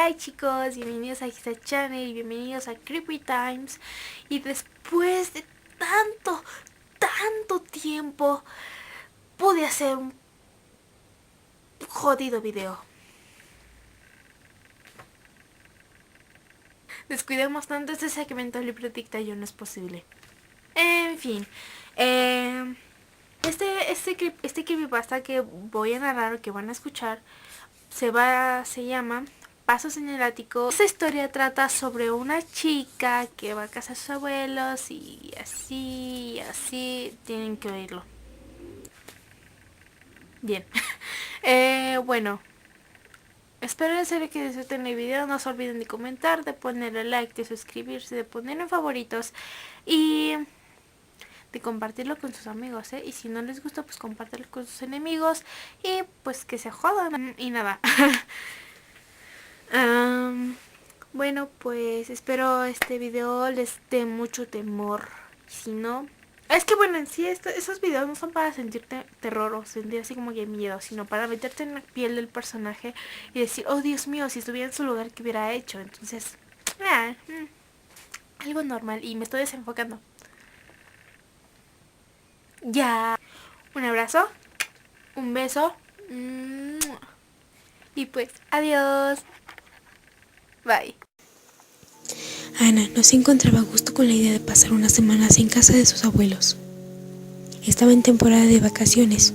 Hola chicos, bienvenidos a Hisa Channel y bienvenidos a Creepy Times. Y después de tanto tiempo, pude hacer un jodido video. Descuidemos tanto este segmento de libretica, yo no es posible. En fin, este creepypasta que voy a narrar o que van a escuchar se llama Pasos en el Ático. Esta historia trata sobre una chica que va a casa de sus abuelos y así tienen que oírlo. Bien. Bueno, espero en serio que disfruten el video. No se olviden de comentar, de ponerle like, de suscribirse, de ponerlo en favoritos y de compartirlo con sus amigos, y si no les gusta, pues compártelo con sus enemigos y pues que se jodan y nada. Bueno, pues espero este video les dé mucho temor. Si no, es que bueno, en sí esos videos no son para sentirte terror o sentir así como que miedo, sino para meterte en la piel del personaje y decir, oh Dios mío, si estuviera en su lugar, ¿qué hubiera hecho? Entonces, algo normal. Y me estoy desenfocando. Ya. Un abrazo, un beso y pues adiós. Bye. Ana no se encontraba a gusto con la idea de pasar unas semanas en casa de sus abuelos. Estaba en temporada de vacaciones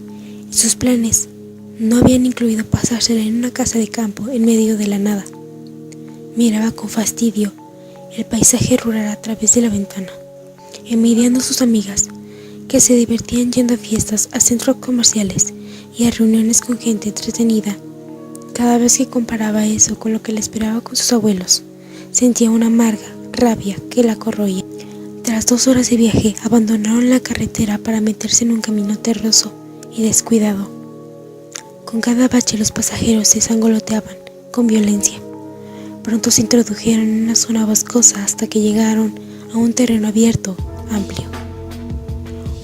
y sus planes no habían incluido pasársela en una casa de campo en medio de la nada. Miraba con fastidio el paisaje rural a través de la ventana, envidiando a sus amigas que se divertían yendo a fiestas, a centros comerciales y a reuniones con gente entretenida. Cada vez que comparaba eso con lo que le esperaba con sus abuelos, sentía una amarga rabia que la corroía. Tras 2 horas de viaje, abandonaron la carretera para meterse en un camino terroso y descuidado. Con cada bache los pasajeros se sangoloteaban con violencia. Pronto se introdujeron en una zona boscosa hasta que llegaron a un terreno abierto, amplio.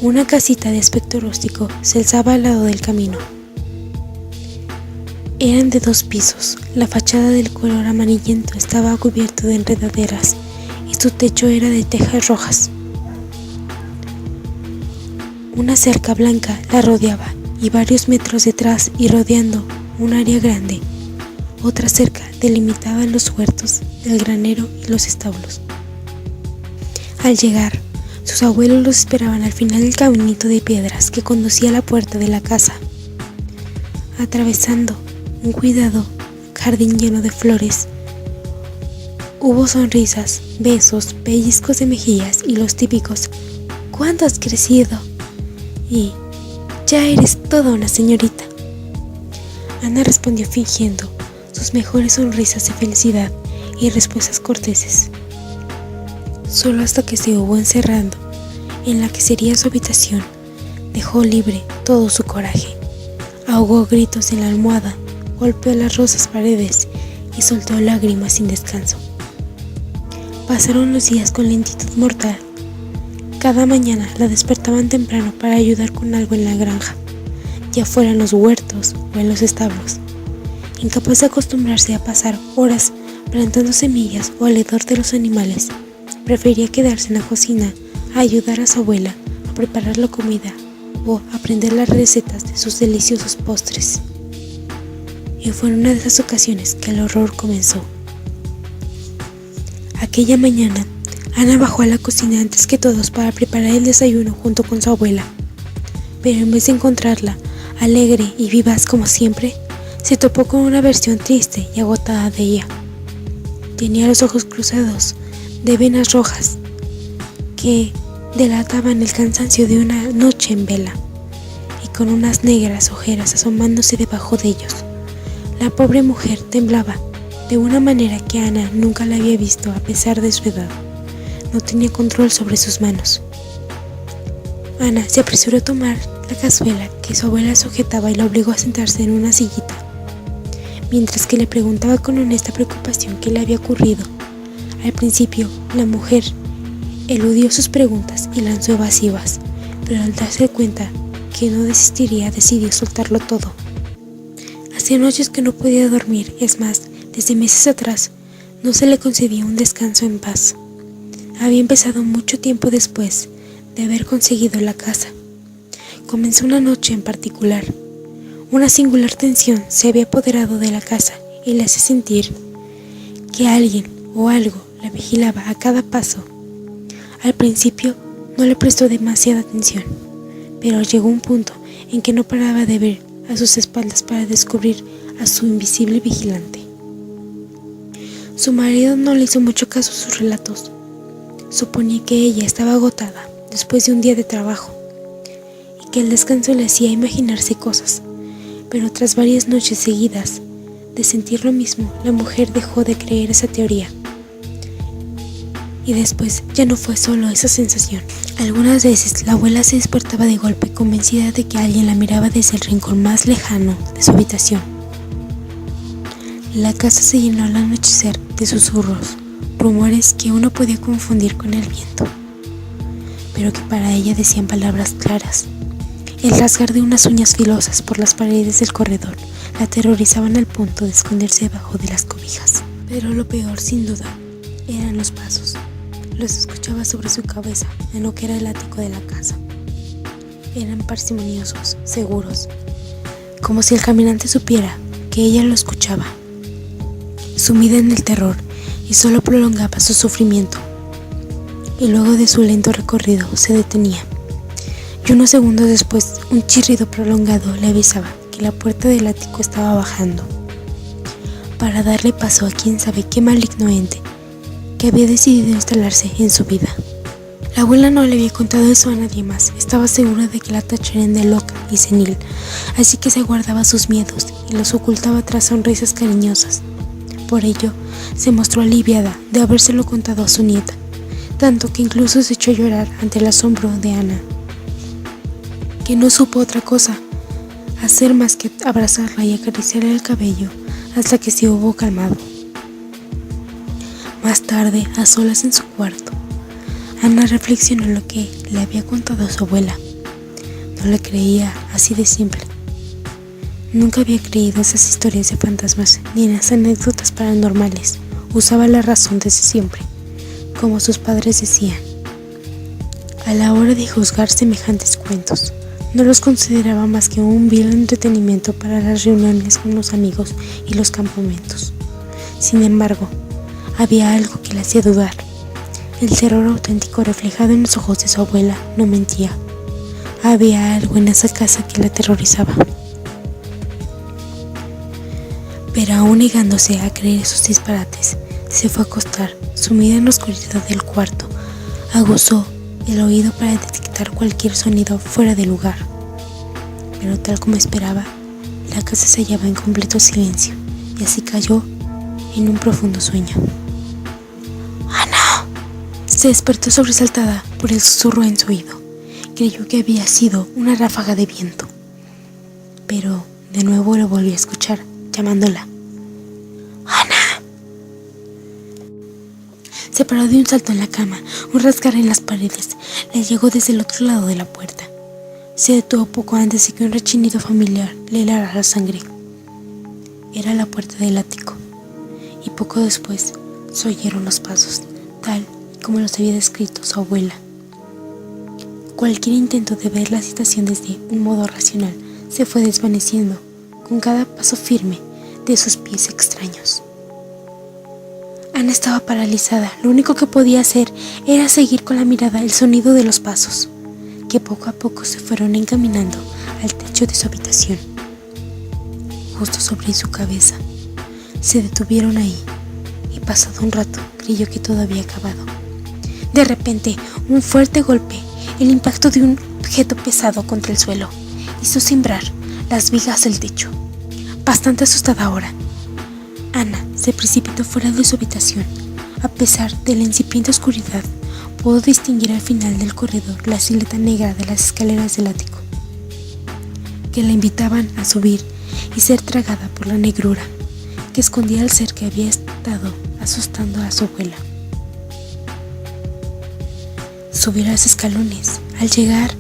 Una casita de aspecto rústico se alzaba al lado del camino. Eran de 2 pisos, la fachada del color amarillento estaba cubierto de enredaderas y su techo era de tejas rojas. Una cerca blanca la rodeaba y varios metros detrás y rodeando un área grande, otra cerca delimitaba los huertos, el granero y los establos. Al llegar, sus abuelos los esperaban al final del caminito de piedras que conducía a la puerta de la casa. Atravesando un cuidado jardín lleno de flores, hubo sonrisas, besos, pellizcos de mejillas y los típicos ¿cuánto has crecido? Y ya eres toda una señorita. Ana respondió fingiendo sus mejores sonrisas de felicidad y respuestas corteses, solo hasta que se hubo encerrando en la que sería su habitación. Dejó libre todo su coraje, ahogó gritos en la almohada, golpeó las rosas paredes y soltó lágrimas sin descanso. Pasaron los días con lentitud mortal. Cada mañana la despertaban temprano para ayudar con algo en la granja, ya fuera en los huertos o en los establos. Incapaz de acostumbrarse a pasar horas plantando semillas o alrededor de los animales, prefería quedarse en la cocina a ayudar a su abuela a preparar la comida o aprender las recetas de sus deliciosos postres. Y fue en una de esas ocasiones que el horror comenzó. Aquella mañana, Ana bajó a la cocina antes que todos para preparar el desayuno junto con su abuela. Pero en vez de encontrarla alegre y vivaz como siempre, se topó con una versión triste y agotada de ella. Tenía los ojos cruzados de venas rojas que delataban el cansancio de una noche en vela, y con unas negras ojeras asomándose debajo de ellos. La pobre mujer temblaba de una manera que Ana nunca la había visto a pesar de su edad. No tenía control sobre sus manos. Ana se apresuró a tomar la cazuela que su abuela sujetaba y la obligó a sentarse en una sillita, mientras que le preguntaba con honesta preocupación qué le había ocurrido. Al principio, la mujer eludió sus preguntas y lanzó evasivas, pero al darse cuenta que no desistiría, decidió soltarlo todo. Hacía noches que no podía dormir, es más, Desde meses atrás no se le concedía un descanso en paz. Había empezado mucho tiempo después de haber conseguido la casa. Comenzó una noche en particular. Una singular tensión se había apoderado de la casa y le hace sentir que alguien o algo la vigilaba a cada paso. Al principio no le prestó demasiada atención, pero llegó un punto en que no paraba de ver a sus espaldas para descubrir a su invisible vigilante. Su marido no le hizo mucho caso a sus relatos. Suponía que ella estaba agotada después de un día de trabajo y que el descanso le hacía imaginarse cosas, pero tras varias noches seguidas de sentir lo mismo, la mujer dejó de creer esa teoría. Y después ya no fue solo esa sensación. Algunas veces la abuela se despertaba de golpe, convencida de que alguien la miraba desde el rincón más lejano de su habitación. La casa se llenó al anochecer de susurros, rumores que uno podía confundir con el viento, pero que para ella decían palabras claras. El rasgar de unas uñas filosas por las paredes del corredor la aterrorizaban al punto de esconderse debajo de las cobijas. Pero lo peor, sin duda, eran los pasos. Los escuchaba sobre su cabeza, en lo que era el ático de la casa. Eran parsimoniosos, seguros, como si el caminante supiera que ella lo escuchaba. Sumida en el terror, y solo prolongaba su sufrimiento. Y luego de su lento recorrido se detenía. Y unos segundos después, un chirrido prolongado le avisaba que la puerta del ático estaba bajando, para darle paso a quién sabe qué maligno ente que había decidido instalarse en su vida. La abuela no le había contado eso a nadie más. Estaba segura de que la tacharían de loca y senil, así que se guardaba sus miedos y los ocultaba tras sonrisas cariñosas. Por ello, se mostró aliviada de habérselo contado a su nieta, tanto que incluso se echó a llorar ante el asombro de Ana, que no supo otra cosa hacer más que abrazarla y acariciarle el cabello hasta que se hubo calmado. Más tarde, a solas en su cuarto, Ana reflexionó en lo que le había contado a su abuela. No le creía así de simple. Nunca había creído esas historias de fantasmas ni en las anécdotas paranormales. Usaba la razón desde siempre, como sus padres decían. A la hora de juzgar semejantes cuentos, no los consideraba más que un vil entretenimiento para las reuniones con los amigos y los campamentos. Sin embargo, había algo que le hacía dudar. El terror auténtico reflejado en los ojos de su abuela no mentía. Había algo en esa casa que la aterrorizaba. Pero aún negándose a creer esos disparates, se fue a acostar. Sumida en la oscuridad del cuarto, aguzó el oído para detectar cualquier sonido fuera de lugar. Pero tal como esperaba, la casa se hallaba en completo silencio, y así cayó en un profundo sueño. ¡Ana! Se despertó sobresaltada por el susurro en su oído. Creyó que había sido una ráfaga de viento, pero de nuevo lo volvió a escuchar, llamándola. ¡Ana! Se paró de un salto en la cama. Un rasgar en las paredes le llegó desde el otro lado de la puerta. Se detuvo poco antes de que un rechinido familiar le helara la sangre. Era la puerta del ático, y poco después se oyeron los pasos, tal como los había descrito su abuela. Cualquier intento de ver la situación desde un modo racional se fue desvaneciendo con cada paso firme de sus pies extraños. Ana estaba paralizada. Lo único que podía hacer era seguir con la mirada el sonido de los pasos, que poco a poco se fueron encaminando al techo de su habitación. Justo sobre su cabeza, se detuvieron ahí, y pasado un rato creyó que todo había acabado. De repente, un fuerte golpe, el impacto de un objeto pesado contra el suelo, hizo cimbrar las vigas del techo. Bastante asustada ahora, Ana se precipitó fuera de su habitación. A pesar de la incipiente oscuridad, pudo distinguir al final del corredor la silueta negra de las escaleras del ático, que la invitaban a subir y ser tragada por la negrura que escondía al ser que había estado asustando a su abuela. Subió los escalones. Al llegar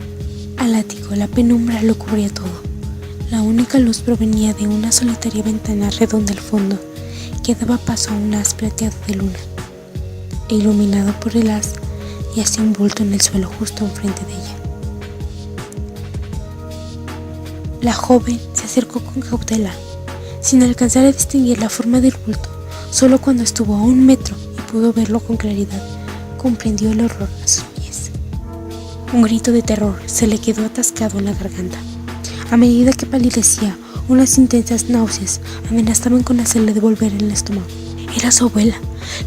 al ático, la penumbra lo cubría todo. La única luz provenía de una solitaria ventana redonda al fondo, que daba paso a un haz plateado de luna, e iluminado por el haz yacía un bulto en el suelo justo enfrente de ella. La joven se acercó con cautela, sin alcanzar a distinguir la forma del bulto. Solo cuando estuvo a 1 metro y pudo verlo con claridad, comprendió el horror a sus pies. Un grito de terror se le quedó atascado en la garganta. A medida que palidecía, unas intensas náuseas amenazaban con hacerle devolver el estómago. Era su abuela.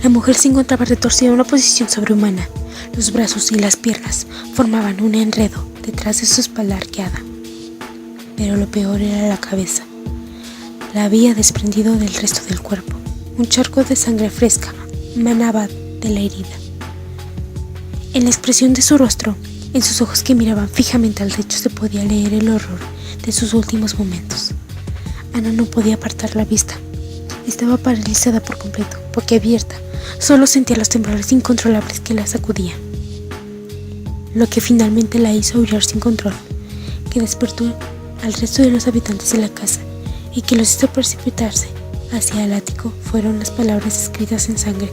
La mujer se encontraba retorcida en una posición sobrehumana. Los brazos y las piernas formaban un enredo detrás de su espalda arqueada. Pero lo peor era la cabeza. La había desprendido del resto del cuerpo. Un charco de sangre fresca manaba de la herida. En la expresión de su rostro, en sus ojos que miraban fijamente al techo, se podía leer el horror de sus últimos momentos. Ana no podía apartar la vista. Estaba paralizada por completo, boquiabierta. Solo sentía los temblores incontrolables que la sacudían. Lo que finalmente la hizo aullar sin control, que despertó al resto de los habitantes de la casa y que los hizo precipitarse hacia el ático, fueron las palabras escritas en sangre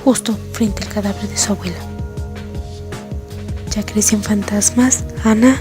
justo frente al cadáver de su abuela. ¿Ya crecen fantasmas, Ana?